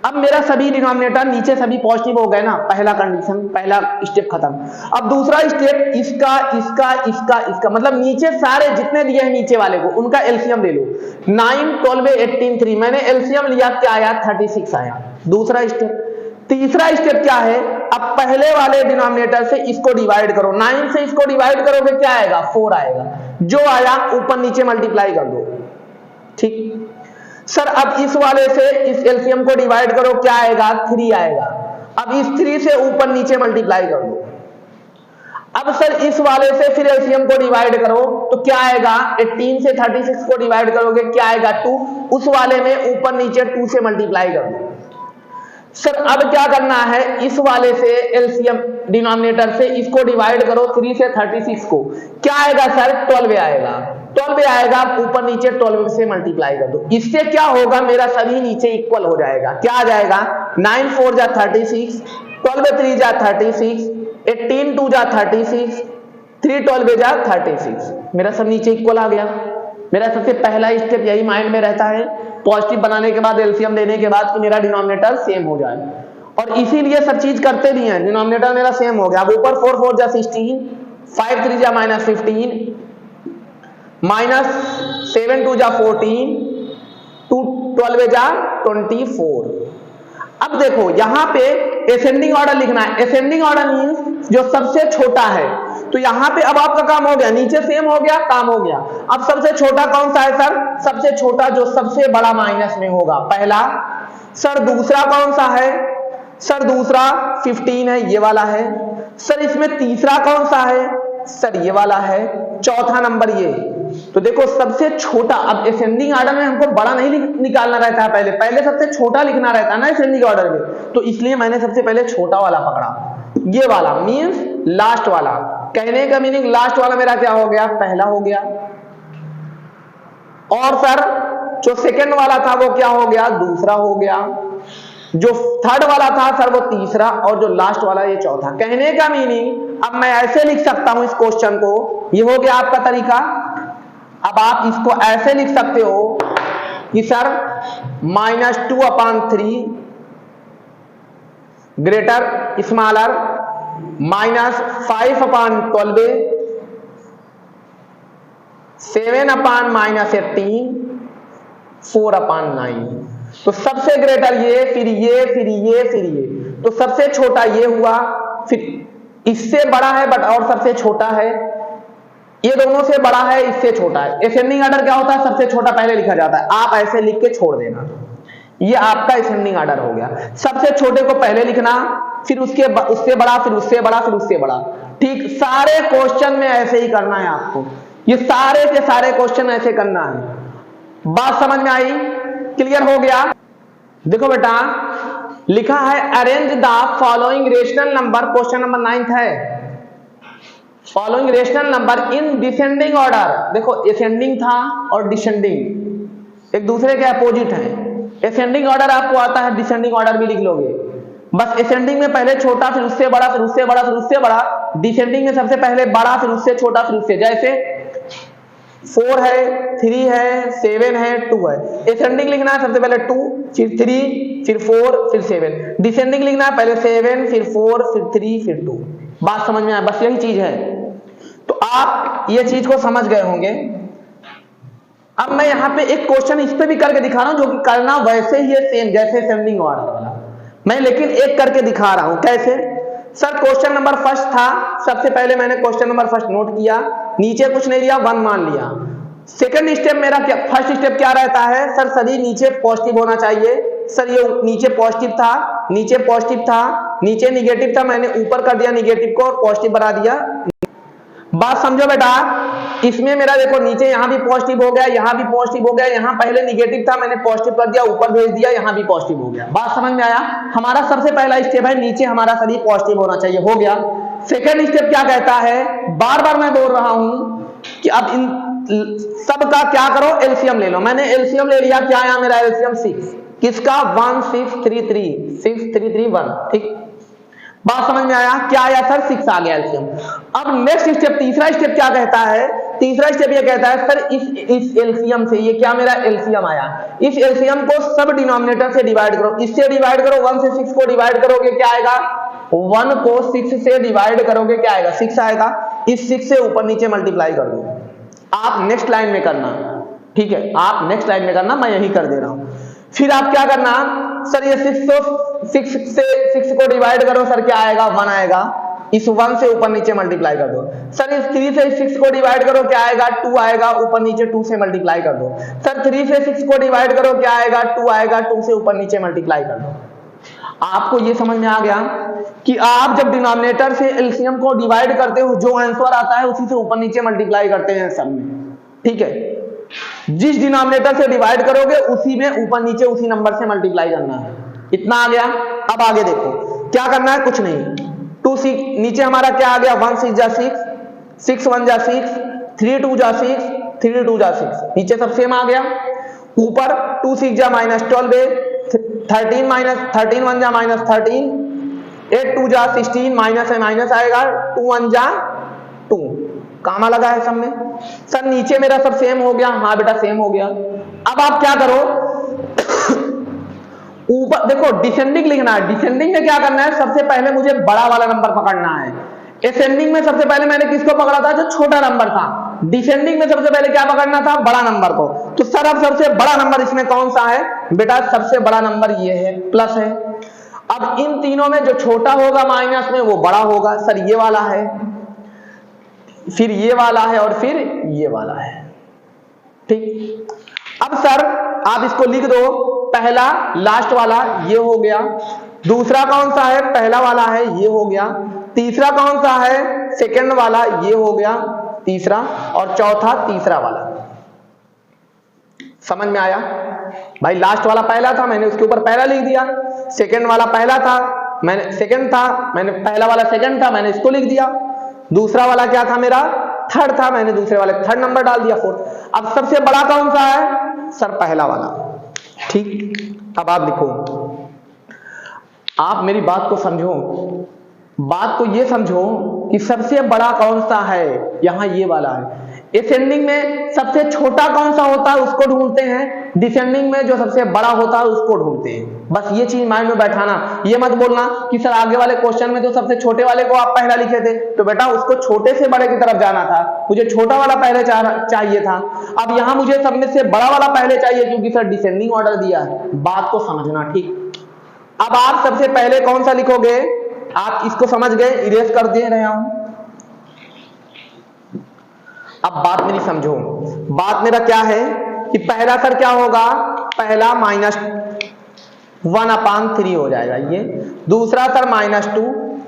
अब मेरा सभी डिनोमिनेटर नीचे सभी पॉजिटिव हो गए ना, पहला कंडीशन, पहला स्टेप खत्म। अब दूसरा स्टेप, इसका इसका इसका इसका, मतलब नीचे सारे जितने दिए हैं नीचे वाले को, उनका एलसीएम ले लो। 9, 12, 18, 3, मैंने एलसीएम लिया, क्या आया? 36 आया। दूसरा स्टेप। तीसरा स्टेप क्या है, अब पहले वाले डिनोमिनेटर से इसको डिवाइड करो। 9 से इसको डिवाइड करोगे क्या आएगा? 4 आएगा। जो आया ऊपर नीचे मल्टीप्लाई कर दो, ठीक। सर अब इस वाले से इस एलसीएम को डिवाइड करो, क्या आएगा? 3 आएगा। अब इस 3 से ऊपर नीचे मल्टीप्लाई कर दो। अब सर इस वाले से फिर एलसीएम को डिवाइड करो तो क्या आएगा? 18 से 36 को डिवाइड करोगे, क्या आएगा? 2। उस वाले में ऊपर नीचे 2 से मल्टीप्लाई कर दो। सर अब क्या करना है? इस वाले से एलसीएम डिनोमिनेटर से इसको डिवाइड करो 3 से 36 को, क्या आएगा सर? 12 आएगा। 12 आएगा, ऊपर नीचे 12 से मल्टीप्लाई कर दो। इससे क्या होगा? मेरा सभी नीचे इक्वल हो जाएगा। क्या आ जाएगा? 9 4 जा 36, 12 3 जा 36, 18 2 जा 36, 3 12 जा 36। मेरा सब नीचे इक्वल आ गया। मेरा सबसे पहला स्टेप यही माइंड में रहता है, पॉजिटिव बनाने के बाद एलसीएम लेने के बाद कि मेरा डिनोमिनेटर सेम हो जाए, और इसीलिए सब चीज करते भी हैं। डिनोमिनेटर मेरा सेम हो गया। अब ऊपर 4 4 जा 16, 5 3 जा -15, -7 2 जा 14, 2 12 जा 24। अब देखो यहां पे असेंडिंग ऑर्डर लिखना है। असेंडिंग ऑर्डर मींस जो सबसे छोटा है। तो यहां पे अब आपका काम हो गया, नीचे सेम हो गया, काम हो गया। अब सबसे छोटा कौन सा है सर? सबसे छोटा जो सबसे बड़ा माइनस में होगा, पहला। सर दूसरा कौन सा है? सर दूसरा 15 है, ये वाला है। सर इसमें तीसरा कौन सा है? सर ये वाला है। चौथा नंबर ये। तो देखो सबसे छोटा, अब असेंडिंग ऑर्डर में हमको बड़ा नहीं निकालना रहता है, पहले सबसे छोटा लिखना रहता है ना असेंडिंग ऑर्डर में, तो इसलिए मैंने सबसे पहले छोटा वाला पकड़ा। ये वाला मींस लास्ट वाला। कहने का मीनिंग लास्ट वाला मेरा क्या हो गया? पहला हो गया। और सर जो सेकंड वाला था वो क्या हो गया? दूसरा हो गया। जो थर्ड वाला था सर वो तीसरा, और जो लास्ट वाला ये चौथा। कहने का मीनिंग अब मैं ऐसे लिख सकता हूं इस क्वेश्चन को, ये हो गया आपका तरीका। अब आप इसको ऐसे लिख सकते हो कि सर -2/3 ग्रेटर स्मॉलर -5/12, 7/-18, 4/9। तो सबसे ग्रेटर ये, फिर ये, फिर ये, फिर ये। तो सबसे छोटा ये हुआ, फिर इससे बड़ा है बट और सबसे छोटा है, ये दोनों से बड़ा है, इससे छोटा है। असेंडिंग ऑर्डर क्या होता है? सबसे छोटा पहले लिखा जाता है। आप ऐसे लिख के छोड़ देना। ये आपका असेंडिंग ऑर्डर हो गया। सबसे छोटे को पहले लिखना, फिर उससे बड़ा, फिर उससे बड़ा, फिर उससे बड़ा। ठीक सारे क्वेश्चन में ऐसे ही करना है आपको। ये सारे के सारे क्वेश्चन ऐसे करना है। बात समझ में आई? क्लियर हो गया? देखो बेटा लिखा है arrange the following rational number, question number 9 है। Following rational number in descending order. देखो असेंडिंग था और डिसेंडिंग एक दूसरे के अपोजिट हैं। असेंडिंग ऑर्डर आपको आता है, डिसेंडिंग ऑर्डर भी लिख लोगे। बस असेंडिंग में पहले छोटा, फिर उससे बड़ा, फिर उससे बड़ा, फिर उससे बड़ा। डिसेंडिंग में सबसे पहले बड़ा, फिर उससे छोटा, फिर उससे, जैसे 4 है, 3 है, 7 है, 2 है। असेंडिंग लिखना है सबसे पहले 2, फिर 3, फिर 4, फिर 7। डिसेंडिंग लिखना है पहले 7, फिर 4, फिर 3, फिर 2। बात समझ में आया? बस यही चीज है। तो आप ये चीज को समझ गए होंगे। अब मैं यहाँ पे एक क्वेश्चन इस पे भी करके दिखा रहा हूं, जो कि करना वैसे ही है सेम जैसे असेंडिंग ऑर्डर वाला मैं, लेकिन एक करके दिखा रहा हूं। कैसे? सर क्वेश्चन नंबर फर्स्ट था, सबसे पहले मैंने क्वेश्चन नंबर फर्स्ट नोट किया, नीचे कुछ नहीं लिया, 1 मान लिया। सेकंड स्टेप मेरा क्या, फर्स्ट स्टेप क्या रहता है? सर सभी नीचे पॉजिटिव होना चाहिए। सर ये नीचे पॉजिटिव था, नीचे पॉजिटिव था, नीचे निगेटिव था, मैंने ऊपर कर दिया निगेटिव को और पॉजिटिव बना दिया। बात समझो बेटा, इसमें मेरा देखो नीचे यहां भी पॉजिटिव हो गया, यहां भी पॉजिटिव हो गया, यहां पहले निगेटिव था मैंने पॉजिटिव कर दिया, ऊपर भेज दिया, यहां भी पॉजिटिव हो गया। बात समझ में आया? हमारा सबसे पहला स्टेप है नीचे हमारा सभी पॉजिटिव होना चाहिए, हो गया। सेकंड स्टेप क्या कहता है? बार बार मैं बोल रहा हूं कि अब इन सब का क्या करो? एलसीएम ले लो। मैंने एलसीएम ले लिया, क्या आया मेरा एलसीएम? 6। किसका? 1633, 6331। ठीक, बात समझ में आया? क्या आया सर? 6 आ गया एलसीएम। अब नेक्स्ट स्टेप, तीसरा स्टेप क्या कहता है? तीसरा स्टेप ये कहता है सर इस एलसीएम से, ये क्या मेरा एलसीएम आया, इस एलसीएम को सब डिनोमिनेटर से डिवाइड करो। इससे डिवाइड करो, 1 से 6 को डिवाइड करोगे क्या आएगा? 1 को 6 से डिवाइड करोगे क्या आएगा? 6 आएगा। इस 6 से ऊपर नीचे मल्टीप्लाई कर दो। आप नेक्स्ट लाइन में करना, ठीक है, आप नेक्स्ट लाइन में करना, मैं यही कर दे रहा हूं। फिर आप क्या करना? सर ये 6 से 6 को डिवाइड करो, सर क्या आएगा? 1 आएगा। इस 1 से ऊपर नीचे मल्टीप्लाई कर दो। सर इस 3 से 6 को डिवाइड करो, क्या आएगा 2 आएगा, ऊपर नीचे 2 से मल्टीप्लाई कर दो। सर 3 से 6 को डिवाइड करो, क्या आएगा 2 आएगा, 2 से ऊपर नीचे मल्टीप्लाई कर दो। आपको ये समझ में आ गया कि आप जब डिनोमिनेटर से एलसीएम को डिवाइड करते हो, जो आंसर आता है उसी से ऊपर नीचे मल्टीप्लाई करते हैं सब में, ठीक है। जिस डिनोमिनेटर से डिवाइड करोगे उसी में ऊपर नीचे उसी नंबर से मल्टीप्लाई करना है। इतना आ गया। अब आगे देखो क्या करना है, कुछ नहीं। 2 6 नीचे हमारा क्या आ गया, 1 6 जा 6, 6 1 जा 6, 3 2 जा 6, 3 2 जा 6, नीचे सब सेम आ गया। ऊपर 2 6 जा -12 है, 13 1 जा -13, 8 2 जा 16, माइनस है माइनस आएगा, 2 1 जा 2, कामा लगा है सब में। सर नीचे मेरा सब सेम हो गया, हाँ बेटा सेम हो गया। अब आप क्या करो, ऊपर देखो डिसेंडिंग लिखना है। डिसेंडिंग में क्या करना है, सबसे पहले मुझे बड़ा वाला नंबर पकड़ना है। असेंडिंग में सबसे पहले मैंने किसको पकड़ा था, जो छोटा नंबर था। डिसेंडिंग में सबसे पहले क्या पकड़ना था, बड़ा नंबर को। तो सर अब सबसे बड़ा नंबर इसमें कौन सा है बेटा, सबसे बड़ा नंबर ये है, प्लस है। अब इन तीनों में जो छोटा होगा माइनस में वो बड़ा होगा। सर ये वाला है, फिर ये वाला है और फिर ये वाला है, ठीक। अब सर आप इसको लिख दो, पहला लास्ट वाला ये हो गया, दूसरा कौन सा है, पहला वाला है ये हो गया, तीसरा कौन सा है, सेकंड वाला ये हो गया तीसरा, और चौथा तीसरा वाला। समझ में आया भाई। लास्ट वाला पहला था, मैंने उसके ऊपर पहला लिख दिया। सेकंड वाला पहला था, मैंने सेकंड था, मैंने पहला वाला सेकंड था, मैंने इसको लिख दिया। दूसरा वाला क्या था मेरा, थर्ड था, मैंने दूसरे वाले थर्ड नंबर डाल दिया, फोर्थ। अब सबसे बड़ा कौन सा है, सर पहला वाला, ठीक। अब आप लिखो, आप मेरी बात को समझो, बात को ये समझो कि सबसे बड़ा कौन सा है, यहां ये वाला है। असेंडिंग में सबसे छोटा कौन सा होता है उसको ढूंढते हैं, डिसेंडिंग में जो सबसे बड़ा होता है उसको ढूंढते हैं। बस ये चीज माइंड में बैठाना, ये मत बोलना कि सर आगे वाले क्वेश्चन में तो सबसे छोटे वाले को आप पहला लिखे थे, तो बेटा उसको छोटे से बड़े की तरफ जाना था, मुझे छोटा वाला पहले चाहिए था। अब यहां मुझे सब में से बड़ा वाला पहले चाहिए, क्योंकि सर डिसेंडिंग ऑर्डर दिया है। बात को समझना, ठीक। अब आप सबसे पहले कौन सा लिखोगे, आप इसको समझ गए, इरेज कर दे रहा हूं। अब बात मेरी समझो, बात मेरा क्या है कि पहला सर क्या होगा, पहला -1/3 हो जाएगा ये, दूसरा सर -2,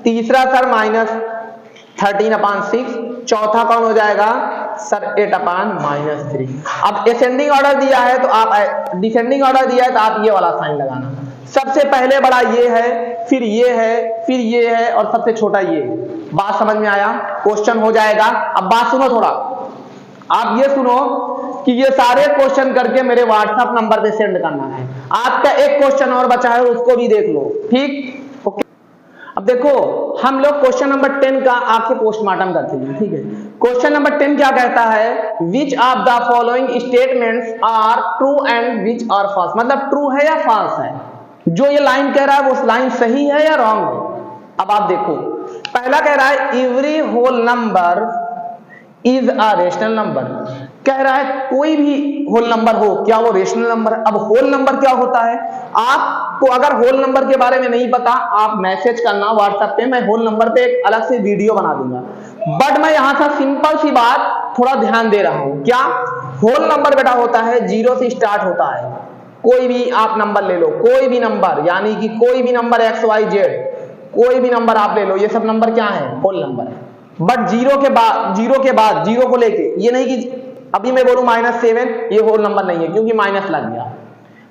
तीसरा सर -13/6, चौथा कौन हो जाएगा सर 8/-3। अब असेंडिंग ऑर्डर दिया है तो आप, डिसेंडिंग ऑर्डर दिया है तो आप ये वाला साइन लगाना। सबसे पहले बड़ा ये है, फिर ये है, फिर ये है, और सबसे छोटा ये है। बात समझ में आया, क्वेश्चन हो जाएगा। अब बात सुनो थोड़ा, आप ये सुनो कि ये सारे क्वेश्चन करके मेरे व्हाट्सएप नंबर पे सेंड करना है। आपका एक क्वेश्चन और बचा है, उसको भी देख लो, ठीक। ओके, अब देखो हम लोग क्वेश्चन नंबर 10 का आपसे पोस्टमार्टम करते हैं, ठीक है। क्वेश्चन नंबर 10 क्या कहता है, which of the following statements are true and which are false, मतलब ट्रू है या फॉल्स है। जो ये लाइन कह रहा है वो लाइन सही है या रॉन्ग है। अब आप देखो, पहला कह रहा है every whole number is a rational number, कह रहा है कोई भी होल नंबर हो क्या वो रेशनल नंबर है। अब होल नंबर क्या होता है, आपको अगर होल नंबर के बारे में नहीं पता, आप मैसेज करना व्हाट्सएप पे, मैं होल नंबर पे एक अलग से वीडियो बना दूंगा। बट मैं यहां से सिंपल सी बात थोड़ा ध्यान दे रहा हूं, क्या होल नंबर बेटा होता है 0 से स्टार्ट होता है। कोई भी आप नंबर ले लो, कोई भी नंबर, यानी कि कोई भी नंबर XYZ, कोई भी नंबर आप ले लो, ये सब नंबर क्या है, होल नंबर है। बट जीरो के बाद जीरो को लेके, ये नहीं कि अभी मैं बोलूं -7 ये होल नंबर नहीं है, क्योंकि माइनस लग गया,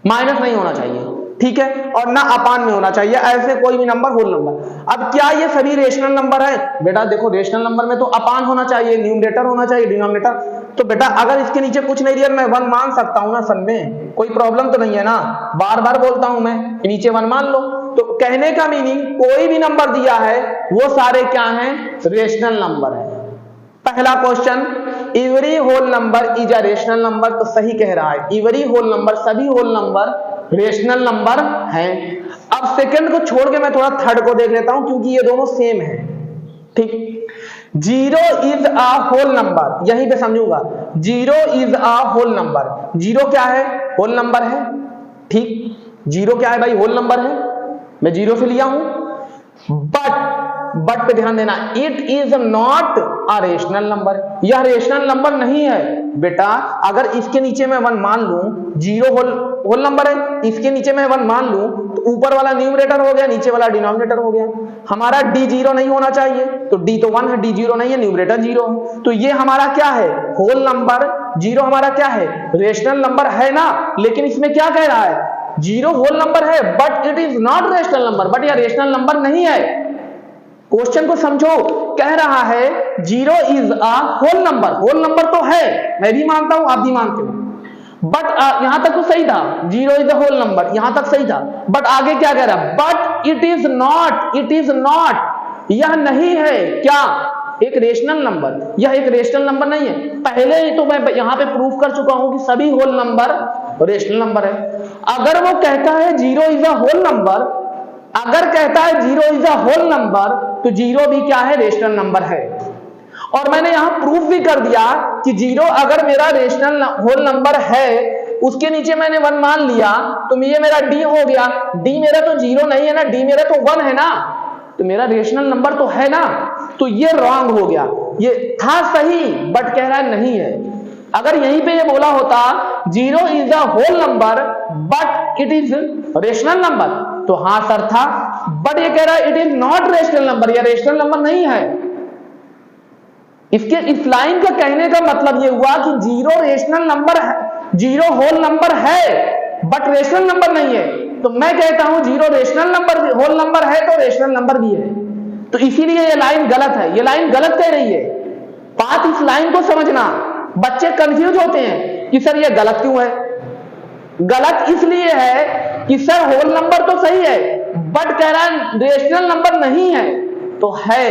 माइनस नहीं होना चाहिए, ठीक है, और ना अपान में होना चाहिए, ऐसे कोई भी नंबर होल नंबर। अब क्या ये सभी रेशनल नंबर है, बेटा देखो रेशनल नंबर में तो अपान होना चाहिए, न्यूमरेटर होना चाहिए, डिनोमिनेटर। तो बेटा अगर इसके नीचे कुछ नहीं दिया, मैं 1 मान सकता हूं ना सब में, कोई प्रॉब्लम तो नहीं है ना। बार बार बोलता हूं मैं, नीचे 1 मान लो। तो कहने का मीनिंग कोई भी नंबर दिया है वो सारे क्या हैं, रेशनल नंबर है। पहला question, every whole number is a rational number, तो सही कह रहा है, एवरी होल नंबर, सभी होल नंबर रेशनल नंबर हैं। अब सेकंड को छोड़ के मैं थोड़ा थर्ड को देख लेता हूं, क्योंकि ये दोनों सेम है, ठीक। 0 इज अ होल नंबर, यहीं पे समझूंगा, 0 इज अ होल नंबर। 0 क्या है, होल नंबर है, ठीक। 0 क्या है भाई, होल नंबर है, मैं 0 से लिया हूं। बट बट पे ध्यान देना, it is not a rational number, यह रेशनल नंबर नहीं है बेटा। अगर इसके नीचे मैं 1 मान लूं, जीरो होल नंबर है, इसके नीचे मैं 1 मान लूं तो ऊपर वाला न्यूमरेटर हो गया, नीचे वाला डिनोमिनेटर हो गया। हमारा डी 0 नहीं होना चाहिए, तो डी तो 1 है, डी 0 नहीं है, न्यूमरेटर 0 है, तो ये हमारा क्या है, होल नंबर। 0 हमारा क्या है, रेशनल नंबर है ना, लेकिन इसमें क्या कह रहा है, 0 होल नंबर है but it is not rational number, but यह रेशनल नंबर नहीं है। क्वेश्चन को समझो, कह रहा है 0 is a whole number, whole number तो है, मैं भी मानता हूं, आप भी मानते हो, बट यहां तक तो सही था, 0 इज अ होल नंबर, यहां तक सही था, बट आगे क्या कह रहा है, बट इट इज नॉट, यह नहीं है क्या, एक रेशनल नंबर, यह एक रेशनल नंबर नहीं है। पहले ही तो मैं यहां पे प्रूफ कर चुका हूं कि सभी होल नंबर रेशनल नंबर है। अगर वो कहता है 0 इज अ होल नंबर, अगर कहता है 0 इज अ होल नंबर, तो 0 भी क्या है, रेशनल नंबर है। और मैंने यहां प्रूफ भी कर दिया कि 0 अगर मेरा रेशनल होल नंबर है, उसके नीचे मैंने 1 मान लिया, तो ये मेरा डी हो गया। डी मेरा तो 0 नहीं है ना, डी मेरा तो 1 है ना, तो मेरा रेशनल नंबर तो है ना, तो ये रॉन्ग हो गया। ये था सही बट कह रहा है नहीं है। अगर यहीं पे ये बोला होता 0 is a whole number but it is rational number, तो हाँ सर था, बट ये कह रहा है it is not rational number, या रेशनल नंबर नहीं है। इसके इस लाइन का कहने का मतलब ये हुआ कि 0 रेशनल नंबर है, 0 होल नंबर है बट रेशनल नंबर नहीं है। तो मैं कहता हूं 0 रेशनल नंबर, होल नंबर है तो रेशनल नंबर भी है, तो इसीलिए ये लाइन गलत है, ये लाइन गलत कह रही है। बात इस लाइन को समझना, बच्चे कंफ्यूज होते हैं कि सर ये गलत क्यों है। गलत इसलिए है कि सर होल नंबर तो सही है बट कह रहा है रेशनल नंबर नहीं है, तो है,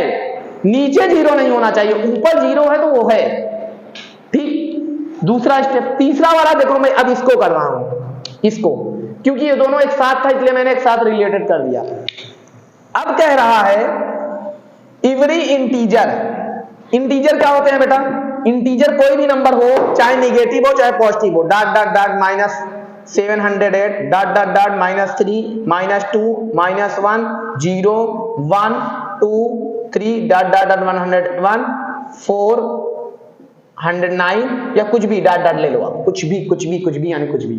नीचे 0 नहीं होना चाहिए, ऊपर 0 है तो वो है, ठीक। दूसरा स्टेप, तीसरा वाला देखो, मैं अब इसको कर रहा हूं, इसको, क्योंकि ये दोनों एक साथ था इसलिए मैंने एक साथ रिलेटेड कर दिया। अब कह रहा है एवरी इंटीजर, इंटीजर क्या होते हैं बेटा, इंटीजर कोई भी नंबर हो, चाहे नेगेटिव हो चाहे पॉजिटिव हो, dot dot dot -708 dot dot dot -3 -2 -1 0 1 2 3 dot dot dot 101 409 या कुछ भी डॉट डॉट ले लो आप, कुछ भी यानी कुछ भी,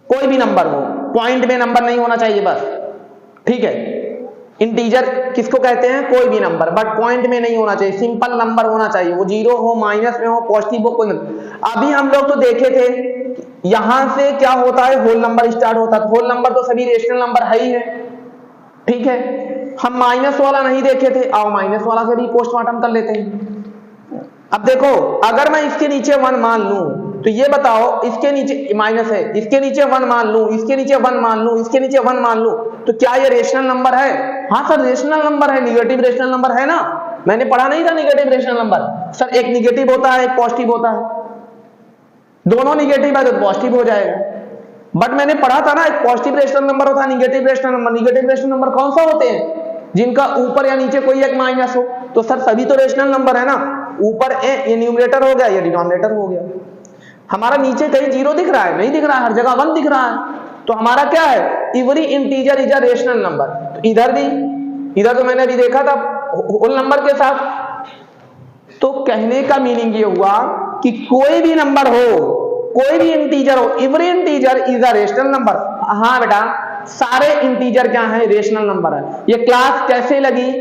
कोई भी नंबर हो, पॉइंट में नंबर नहीं होना चाहिए बस, ठीक है। इंटीजर किसको कहते हैं, कोई भी नंबर बट पॉइंट में नहीं होना चाहिए, सिंपल नंबर होना चाहिए, वो 0 हो, माइनस में हो, पॉजिटिव हो, कोई नहीं। अभी हम लोग तो देखे थे यहां से क्या होता है, होल नंबर स्टार्ट होता है, होल नंबर तो सभी रेशनल नंबर है ही है, ठीक है। हम माइनस वाला नहीं देखे थे, आओ माइनस वाला से भी पोस्टमार्टम कर लेते हैं। अब देखो, अगर मैं इसके नीचे 1 मान लूं, तो ये बताओ, इसके नीचे माइनस है, इसके नीचे 1 मान लूं, इसके नीचे 1 मान लूं, इसके नीचे 1 मान लूं, तो क्या ये रेशनल नंबर है? हाँ सर रेशनल नंबर है, निगेटिव रेशनल नंबर है ना, मैंने पढ़ा नहीं था निगेटिव रेशनल नंबर, सर एक निगेटिव होता है एक पॉजिटिव होता है, दोनों निगेटिव है तो पॉजिटिव हो जाएगा। बट मैंने पढ़ा था ना, एक पॉजिटिव रेशनल नंबर होता है, negative rational number. Negative rational number कौन सा होते हैं, जिनका ऊपर या नीचे कोई एक माइनस हो, तो सर सभी तो रेशनल नंबर है ना, ऊपर ये न्यूमरेटर हो गया, ये डिनोमिनेटर हो गया। हमारा नीचे कहीं 0 दिख रहा है, नहीं दिख रहा है, हर जगह 1 दिख रहा है, तो हमारा क्या है, every integer is a rational number. तो इधर भी, इधर तो मैंने अभी देखा था होल नंबर के साथ। तो कहने का मीनिंग ये हुआ कि कोई भी नंबर हो, कोई भी इंटीजर हो, every integer is a rational number. हाँ बेटा, सारे इंटीजर क्या है, रेशनल नंबर है। ये क्लास कैसे लगी,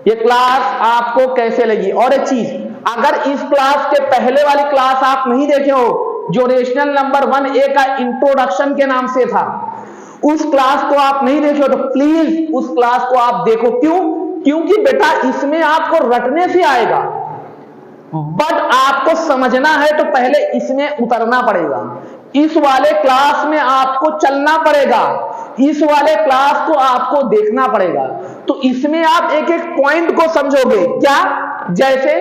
ये क्लास आपको कैसे लगी? और एक चीज, अगर इस क्लास के पहले वाली क्लास आप नहीं देखे हो, जो रेशनल नंबर 1A का इंट्रोडक्शन के नाम से था, उस क्लास को आप नहीं देखे हो तो प्लीज उस क्लास को आप देखो। क्यों? क्योंकि बेटा इसमें आपको रटने से आएगा, बट आपको समझना है तो पहले इसमें उतरना पड़ेगा। इस वाले क्लास में आपको चलना पड़ेगा, इस वाले क्लास को आपको देखना पड़ेगा। तो इसमें आप एक एक पॉइंट को समझोगे। क्या? जैसे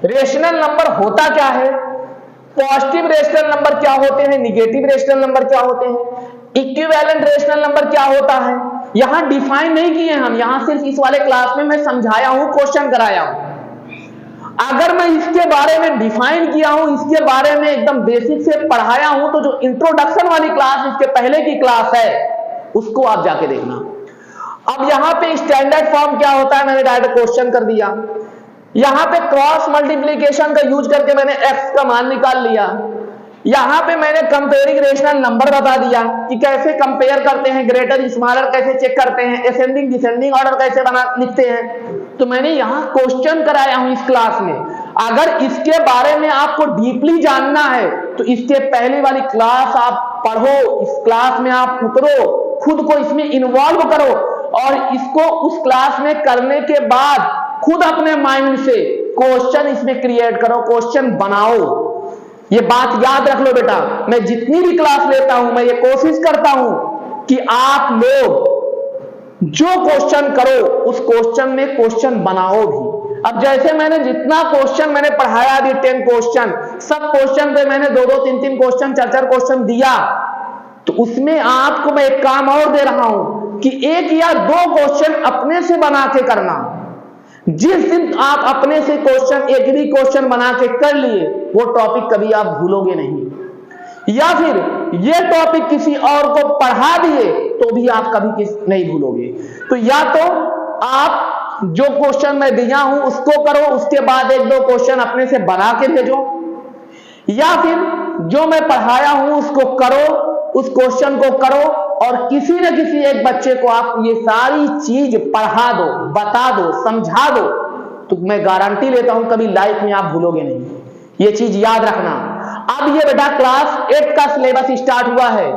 रेशनल नंबर होता क्या है, पॉजिटिव रेशनल नंबर क्या होते हैं, निगेटिव रेशनल नंबर क्या होते हैं, इक्विवेलेंट रेशनल नंबर क्या होता है, यहां डिफाइन नहीं किए हम, यहां सिर्फ इस वाले क्लास में मैं समझाया हूं, क्वेश्चन कराया हूं। अगर मैं इसके बारे में डिफाइन किया हूं, इसके बारे में एकदम बेसिक से पढ़ाया हूं, तो जो इंट्रोडक्शन वाली क्लास, इसके पहले की क्लास है, उसको आप जाके देखना। अब यहां पे स्टैंडर्ड फॉर्म क्या होता है, मैंने डायरेक्ट क्वेश्चन कर दिया। यहां पे क्रॉस मल्टीप्लीकेशन का यूज करके मैंने x का मान निकाल लिया। यहां पे मैंने कंपेयरिंग रेशनल नंबर बता दिया कि कैसे कंपेयर करते हैं, ग्रेटर स्मॉलर कैसे चेक करते हैं, असेंडिंग डिसेंडिंग ऑर्डर कैसे बना लिखते हैं। तो मैंने यहां क्वेश्चन कराया हूं इस क्लास में। अगर इसके बारे में आपको डीपली जानना है तो इसके पहले वाली क्लास आप पढ़ो, इस क्लास में आप उतरो, खुद को इसमें इन्वॉल्व करो और इसको उस क्लास में करने के बाद खुद अपने माइंड से क्वेश्चन इसमें क्रिएट करो, क्वेश्चन बनाओ। ये बात याद रख लो बेटा, मैं जितनी भी क्लास लेता हूं मैं ये कोशिश करता हूं कि आप लोग जो क्वेश्चन करो उस क्वेश्चन में क्वेश्चन बनाओ भी। अब जैसे मैंने जितना क्वेश्चन मैंने पढ़ाया अभी 10 क्वेश्चन, सब क्वेश्चन पे मैंने 2-2, 3-3 क्वेश्चन, 4-4 क्वेश्चन दिया, तो उसमें आपको मैं एक काम और दे रहा हूं कि 1 या 2 क्वेश्चन अपने से बना के करना। जिस दिन आप अपने से क्वेश्चन एक भी क्वेश्चन बना के कर लिए वो टॉपिक कभी आप भूलोगे नहीं, या फिर ये टॉपिक किसी और को पढ़ा दिए तो भी आप कभी नहीं भूलोगे। तो या तो आप जो क्वेश्चन मैं दिया हूं उसको करो, उसके बाद 1-2 क्वेश्चन अपने से बना के भेजो, या फिर जो मैं पढ़ाया हूं उसको करो, उस क्वेश्चन को करो और किसी न किसी एक बच्चे को आप ये सारी चीज पढ़ा दो, बता दो, समझा दो, तो मैं गारंटी लेता हूं कभी लाइफ में आप भूलोगे नहीं। ये चीज याद रखना। अब ये बेटा क्लास 8 का सिलेबस स्टार्ट हुआ है।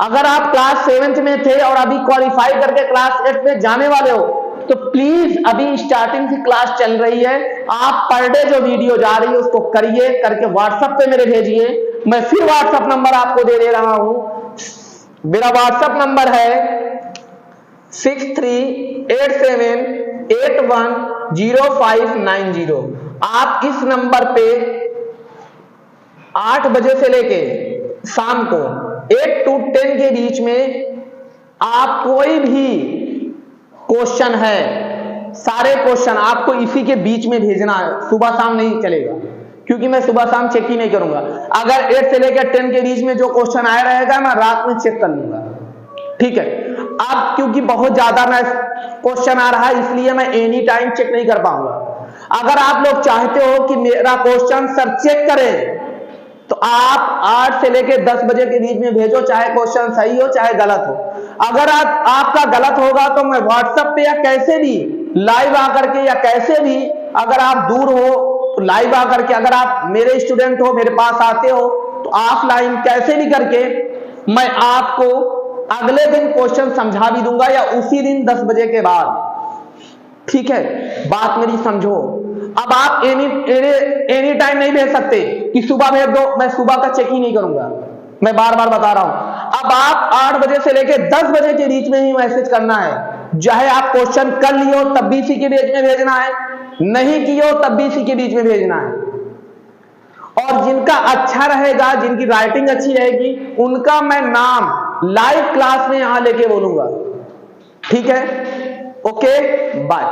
अगर आप क्लास 7th में थे और अभी क्वालिफाई करके क्लास 8 में जाने वाले हो तो प्लीज अभी स्टार्टिंग की क्लास चल रही है, आप पर डे जो वीडियो जा रही है उसको करिए, करके व्हाट्सएप पे मेरे भेजिए। मैं फिर व्हाट्सएप नंबर आपको दे रहा हूं। मेरा व्हाट्सएप नंबर है 6387810590। आप इस नंबर पे 8 बजे से लेके शाम को 8 to 10 के बीच में आप कोई भी क्वेश्चन है, सारे क्वेश्चन आपको इसी के बीच में भेजना है, सुबह शाम नहीं चलेगा क्योंकि मैं सुबह शाम चेक ही नहीं करूंगा। अगर 8 से लेकर 10 के बीच में जो क्वेश्चन आया रहेगा मैं रात में चेक कर लूंगा, ठीक है। अब क्योंकि बहुत ज्यादा ना क्वेश्चन आ रहा है इसलिए मैं एनी टाइम चेक नहीं कर पाऊंगा। अगर आप लोग चाहते हो कि मेरा क्वेश्चन सर चेक करें तो आप 8 से लेकर 10 बजे के बीच में भेजो, चाहे क्वेश्चन सही हो चाहे गलत हो। अगर आपका गलत होगा तो मैं व्हाट्सएप पे या कैसे भी लाइव आकर के, या कैसे भी अगर आप दूर हो तो लाइव आकर के, अगर आप मेरे स्टूडेंट हो मेरे पास आते हो तो ऑफलाइन कैसे भी करके मैं आपको अगले दिन क्वेश्चन समझा भी दूंगा या उसी दिन 10 बजे के बाद, ठीक है। बात मेरी समझो। अब आप एनी टाइम नहीं भेज सकते कि सुबह भेज दो, मैं सुबह का चेक ही नहीं करूंगा, मैं बार बार बता रहा हूं। अब आप 8 बजे से लेकर 10 बजे के बीच में ही मैसेज करना है, चाहे आप क्वेश्चन कर लियो तब भी इसी के बीच में भेजना है, नहीं कियो तब भी इसी के बीच में भेजना है। और जिनका अच्छा रहेगा, जिनकी राइटिंग अच्छी रहेगी, उनका मैं नाम लाइव क्लास में यहां लेके बोलूंगा, ठीक है। Okay, bye.